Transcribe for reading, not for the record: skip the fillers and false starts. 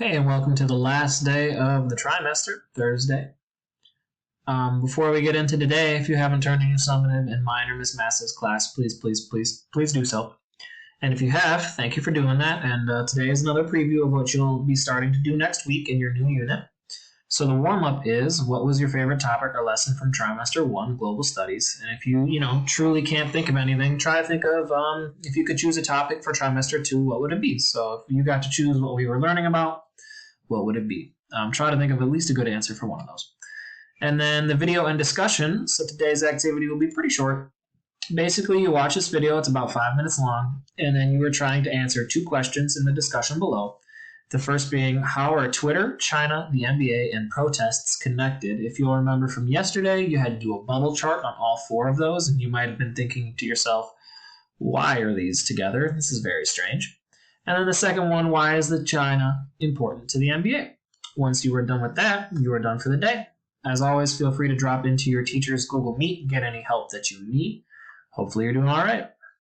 Hey, and welcome to the last day of the trimester, Thursday. Before we get into today, if you haven't turned in your summative in mine or Miss Mass's class, please do so. And if you have, thank you for doing that. And today is another preview of what you'll be starting to do next week in your new unit. So the warm-up is, what was your favorite topic or lesson from trimester 1, Global Studies? And if you truly can't think of anything, try to think of, if you could choose a topic for trimester 2, what would it be? So if you got to choose what we were learning about, what would it be? Try to think of at least a good answer for one of those. And then the video and discussion. So today's activity will be pretty short. Basically, you watch this video, it's about 5 minutes long, and then you are trying to answer 2 questions in the discussion below. The first being, how are Twitter, China, the NBA, and protests connected? If you'll remember from yesterday, you had to do a bubble chart on all 4 of those, and you might have been thinking to yourself, why are these together? This is very strange. And then the second one, why is the China important to the NBA? Once you are done with that, you are done for the day. As always, feel free to drop into your teacher's Google Meet and get any help that you need. Hopefully you're doing all right.